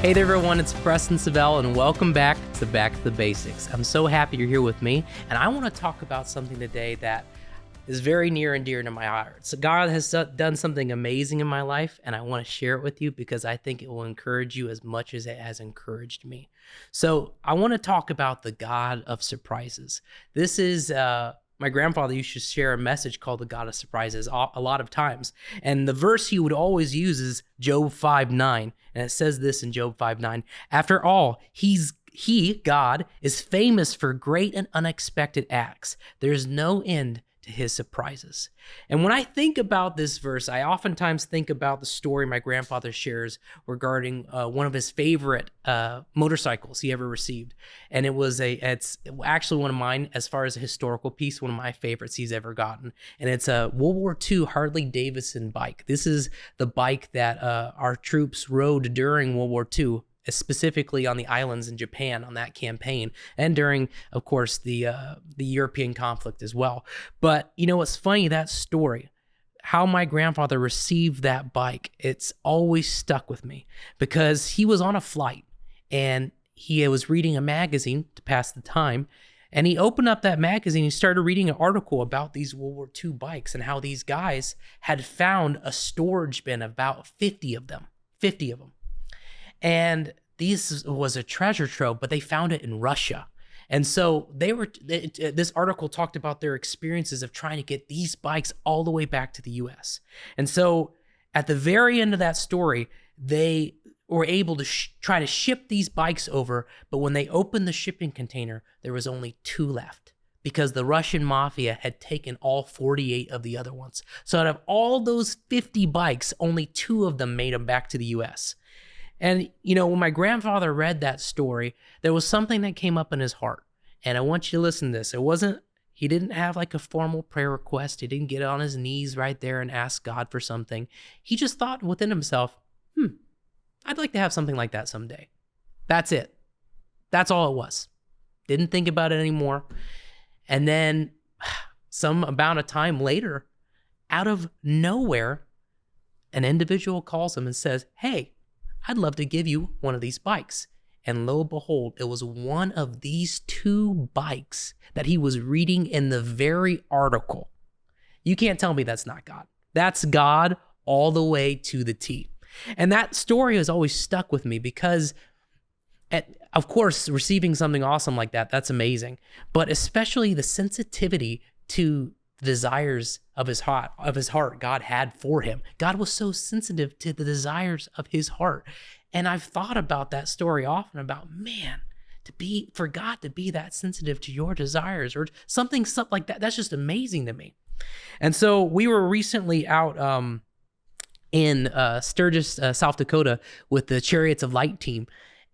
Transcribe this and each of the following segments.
Hey there everyone, it's Preston Savelle and welcome back to Back to the Basics. I'm so happy you're here with me, and I want to talk about something today that is very near and dear to my heart. So God has done something amazing in my life, and I want to share it with you because I think it will encourage you as much as it has encouraged me. So I want to talk about the God of surprises. This is my grandfather used to share a message called the God of surprises a lot of times. And the verse he would always use is Job 5:9. And it says this in Job 5:9. After all, God, is famous for great and unexpected acts. There's no end to his surprises. And when I think about this verse, I oftentimes think about the story my grandfather shares regarding one of his favorite motorcycles he ever received. And it's actually one of mine, as far as a historical piece, one of my favorites he's ever gotten. And it's a World War II Harley Davidson bike. This is the bike that our troops rode during World War II, specifically on the islands in Japan on that campaign, and during, of course, the European conflict as well. But you know what's funny? That story, how my grandfather received that bike, it's always stuck with me because he was on a flight and he was reading a magazine to pass the time. And he opened up that magazine, he started reading an article about these World War II bikes and how these guys had found a storage bin, about 50 of them. And this was a treasure trove, but they found it in Russia. And so this article talked about their experiences of trying to get these bikes all the way back to the US. And so at the very end of that story, they were able to try to ship these bikes over, but when they opened the shipping container, there was only 2 left because the Russian mafia had taken all 48 of the other ones. So out of all those 50 bikes, only 2 of them made them back to the US. And, you know, when my grandfather read that story, there was something that came up in his heart. And I want you to listen to this. He didn't have like a formal prayer request. He didn't get on his knees right there and ask God for something. He just thought within himself, I'd like to have something like that someday. That's it. That's all it was. Didn't think about it anymore. And then some amount of time later, out of nowhere, an individual calls him and says, hey, I'd love to give you one of these bikes. And lo and behold, it was one of these 2 bikes that he was reading in the very article. You can't tell me that's not God. That's God all the way to the T. And that story has always stuck with me because, of course, receiving something awesome like that, that's amazing. But especially the sensitivity to the desires of his heart God had for him. God was so sensitive to the desires of his heart. And I've thought about that story often about, man, for God to be that sensitive to your desires or something like that, that's just amazing to me. And so we were recently out in Sturgis, South Dakota with the Chariots of Light team.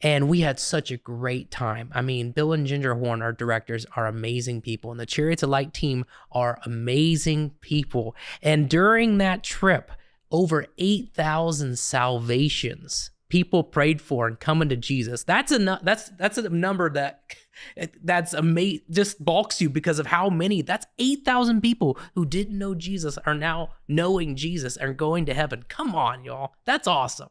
And we had such a great time. I mean, Bill and Ginger Horn, our directors, are amazing people. And the Chariots of Light team are amazing people. And during that trip, over 8,000 salvations people prayed for and coming to Jesus. That's a number that's amazing, just balks you because of how many. That's 8,000 people who didn't know Jesus are now knowing Jesus and going to heaven. Come on, y'all. That's awesome.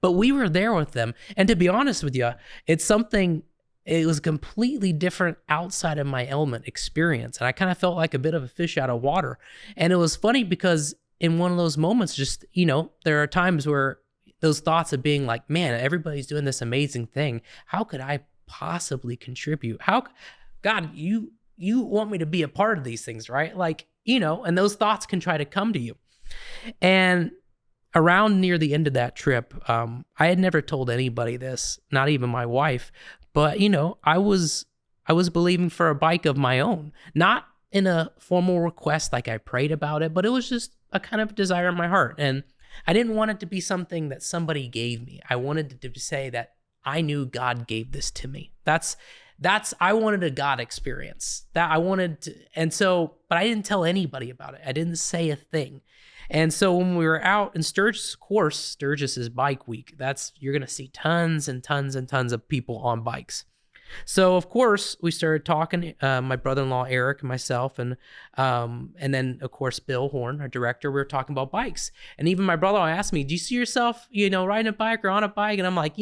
But we were there with them. And to be honest with you, it was completely different outside of my element experience. And I kind of felt like a bit of a fish out of water. And it was funny because in one of those moments, just, you know, there are times where those thoughts of being like, man, everybody's doing this amazing thing. How could I possibly contribute? God, you want me to be a part of these things, right? Like, you know, and those thoughts can try to come to you. And around near the end of that trip, I had never told anybody this, not even my wife, but, you know, I was believing for a bike of my own, not in a formal request like I prayed about it, but it was just a kind of desire in my heart. And I didn't want it to be something that somebody gave me. I wanted it to say that I knew God gave this to me. I wanted a God experience that I wanted to, but I didn't tell anybody about it. I didn't say a thing. And so when we were out in Sturgis, of course, Sturgis is bike week. you're going to see tons and tons and tons of people on bikes. So of course we started talking, my brother-in-law Eric and myself, and then of course Bill Horn, our director. We were talking about bikes, and even my brother-in-law asked me, "Do you see yourself, riding a bike or on a bike?" And I'm like,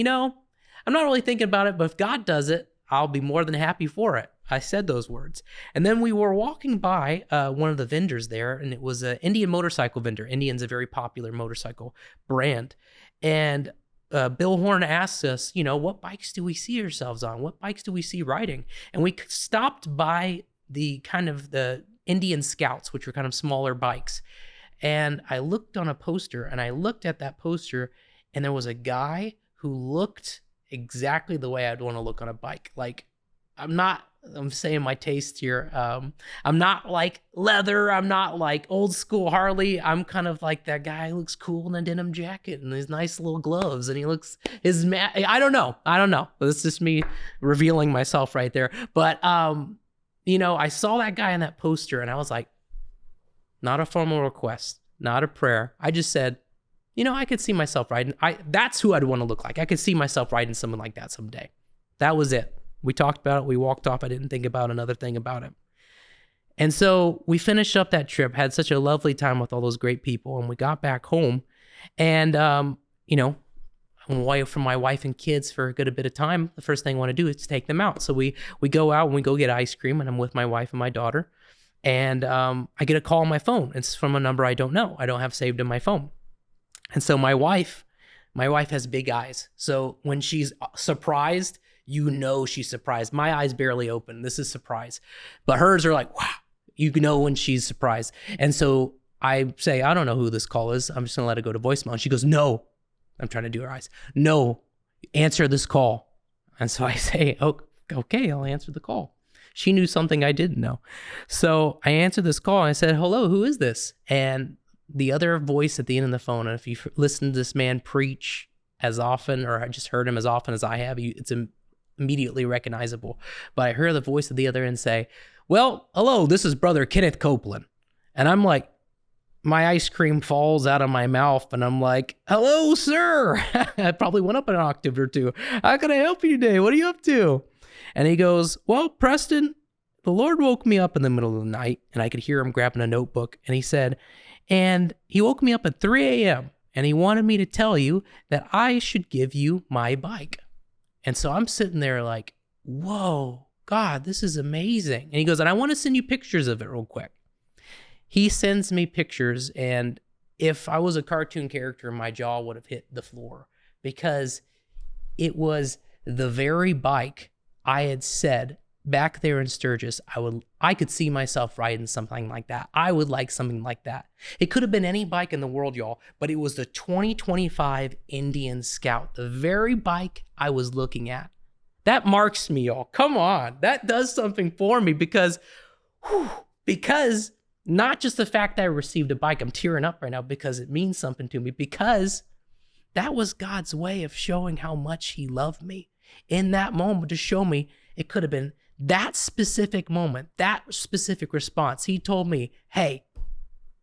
I'm not really thinking about it, but if God does it, I'll be more than happy for it. I said those words. And then we were walking by one of the vendors there, and it was an Indian motorcycle vendor. Indian's a very popular motorcycle brand. And Bill Horn asked us, what bikes do we see ourselves on? What bikes do we see riding? And we stopped by the Indian Scouts, which were kind of smaller bikes. And I looked on a poster, and I looked at that poster, and there was a guy who looked exactly the way I'd want to look on a bike. Like, I'm saying my taste here. I'm not like leather. I'm not like old school Harley. I'm kind of like that guy who looks cool in a denim jacket and his nice little gloves. And he looks I don't know. It's just me revealing myself right there. But, I saw that guy in that poster and I was like, not a formal request, not a prayer. I just said, I could see myself riding. That's who I'd want to look like. I could see myself riding someone like that someday. That was it. We talked about it. We walked off. I didn't think about another thing about it. And so we finished up that trip, had such a lovely time with all those great people. And we got back home and, I'm away from my wife and kids for a good bit of time. The first thing I want to do is take them out. So we go out and we go get ice cream and I'm with my wife and my daughter. And I get a call on my phone. It's from a number I don't know. I don't have saved in my phone. And so my wife has big eyes. So when she's surprised, she's surprised. My eyes barely open. This is surprise. But hers are like, wow, when she's surprised. And so I say, I don't know who this call is. I'm just going to let it go to voicemail. And she goes, no. I'm trying to do her eyes. No, answer this call. And so I say, oh, okay, I'll answer the call. She knew something I didn't know. So I answered this call and I said, hello, who is this? And the other voice at the end of the phone, and if you've listened to this man preach as often, or I just heard him as often as I have, it's immediately recognizable. But I heard the voice at the other end say, well, hello, this is Brother Kenneth Copeland. And I'm like, my ice cream falls out of my mouth and I'm like, hello, sir. I probably went up an octave or two. How can I help you today? What are you up to? And he goes, well, Preston, the Lord woke me up in the middle of the night and I could hear him grabbing a notebook. And he said, and he woke me up at 3 a.m. and he wanted me to tell you that I should give you my bike. And so I'm sitting there like, whoa, God, this is amazing. And he goes, and I want to send you pictures of it real quick. He sends me pictures, and if I was a cartoon character, my jaw would have hit the floor because it was the very bike I had said back there in Sturgis, I could see myself riding something like that. I would like something like that. It could have been any bike in the world, y'all, but it was the 2025 Indian Scout, the very bike I was looking at. That marks me, y'all. Come on. That does something for me because not just the fact that I received a bike, I'm tearing up right now because it means something to me, because that was God's way of showing how much he loved me in that moment, to show me it could have been that specific moment, that specific response. He told me, hey,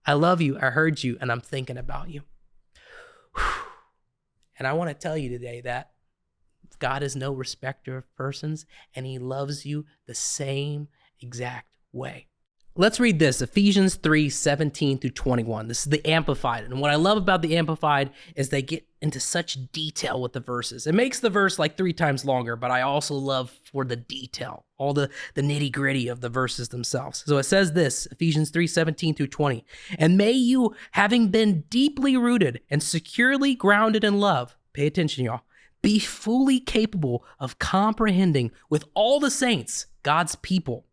I love you, I heard you, and I'm thinking about you. And I want to tell you today that God is no respecter of persons, and he loves you the same exact way. Let's read this, Ephesians 3:17-21. This is the Amplified. And what I love about the Amplified is they get into such detail with the verses. It makes the verse like 3 times longer, but I also love for the detail, all the nitty gritty of the verses themselves. So it says this, Ephesians 3:17-20. And may you, having been deeply rooted and securely grounded in love, pay attention, y'all, be fully capable of comprehending with all the saints, God's people,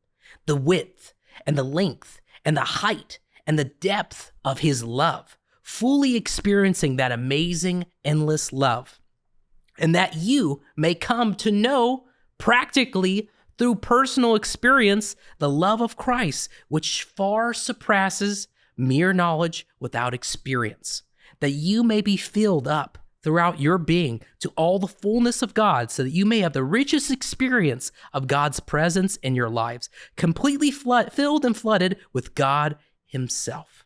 the width and the length and the height and the depth of his love, fully experiencing that amazing, endless love, and that you may come to know practically through personal experience the love of Christ, which far surpasses mere knowledge without experience, that you may be filled up throughout your being to all the fullness of God, so that you may have the richest experience of God's presence in your lives, completely filled and flooded with God himself.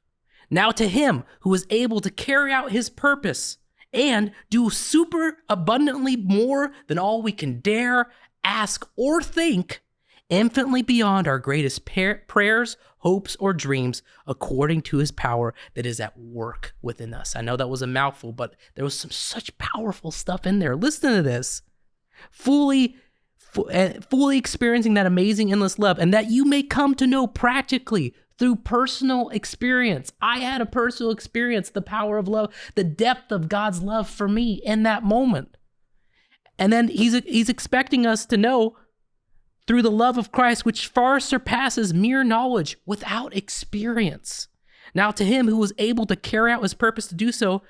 Now to him who is able to carry out his purpose and do super abundantly more than all we can dare, ask, or think, infinitely beyond our greatest prayers, hopes, or dreams, according to his power that is at work within us. I know that was a mouthful, but there was such powerful stuff in there. Listen to this. fully experiencing that amazing, endless love, and that you may come to know practically through personal experience. I had a personal experience, the power of love, the depth of God's love for me in that moment. And then he's expecting us to know through the love of Christ, which far surpasses mere knowledge without experience. Now to him who was able to carry out his purpose to do so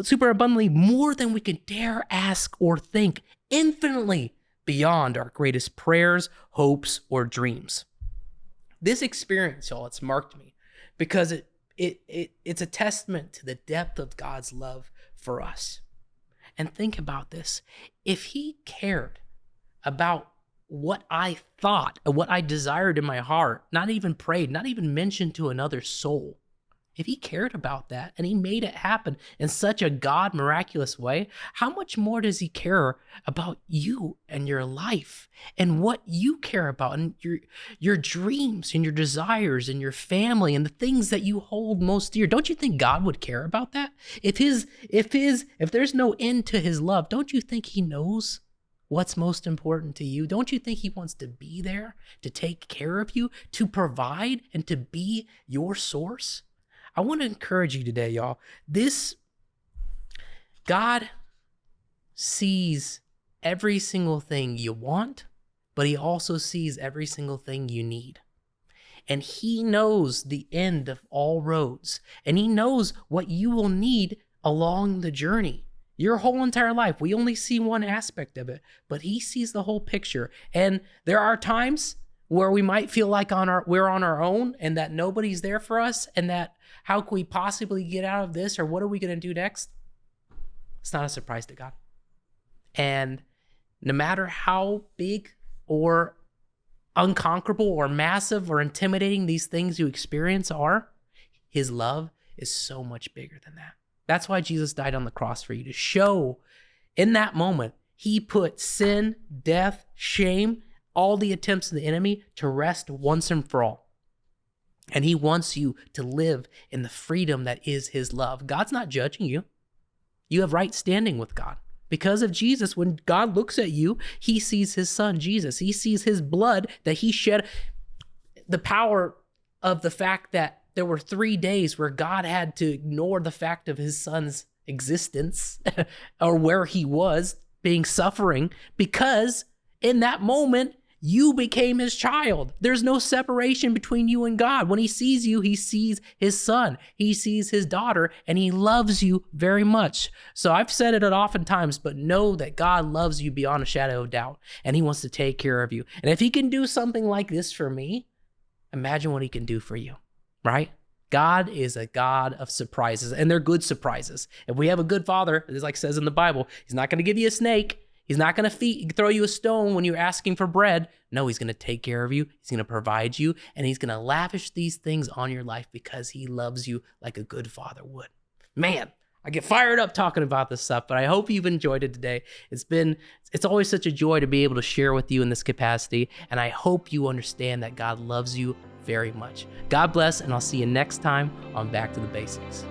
super abundantly, more than we can dare ask or think, infinitely beyond our greatest prayers, hopes, or dreams. This experience, y'all, it's marked me because it's a testament to the depth of God's love for us. And think about this. If he cared about what I thought, what I desired in my heart, not even prayed, not even mentioned to another soul, if he cared about that and he made it happen in such a God miraculous way, how much more does he care about you and your life and what you care about and your dreams and your desires and your family and the things that you hold most dear? Don't you think God would care about that? If there's no end to his love, don't you think he knows what's most important to you? Don't you think he wants to be there to take care of you, to provide and to be your source? I want to encourage you today, y'all. God sees every single thing you want, but he also sees every single thing you need. And he knows the end of all roads, and he knows what you will need along the journey. Your whole entire life, we only see one aspect of it, but he sees the whole picture. And there are times where we might feel like we're on our own and that nobody's there for us, and that how can we possibly get out of this, or what are we going to do next? It's not a surprise to God. And no matter how big or unconquerable or massive or intimidating these things you experience are, his love is so much bigger than that. That's why Jesus died on the cross for you, to show in that moment, he put sin, death, shame, all the attempts of the enemy to rest once and for all. And he wants you to live in the freedom that is his love. God's not judging you. You have right standing with God. Because of Jesus, when God looks at you, he sees his son, Jesus. He sees his blood that he shed. The power of the fact that there were 3 days where God had to ignore the fact of his son's existence or where he was being suffering, because in that moment, you became his child. There's no separation between you and God. When he sees you, he sees his son, he sees his daughter, and he loves you very much. So I've said it oftentimes, but know that God loves you beyond a shadow of doubt, and he wants to take care of you. And if he can do something like this for me, imagine what he can do for you, right? God is a God of surprises, and they're good surprises. If we have a good father, as like it says in the Bible, he's not going to give you a snake. He's not going to throw you a stone when you're asking for bread. No, he's going to take care of you. He's going to provide you, and he's going to lavish these things on your life because he loves you like a good father would. Man, I get fired up talking about this stuff, but I hope you've enjoyed it today. It's always such a joy to be able to share with you in this capacity, and I hope you understand that God loves you very much. God bless, and I'll see you next time on Back to the Basics.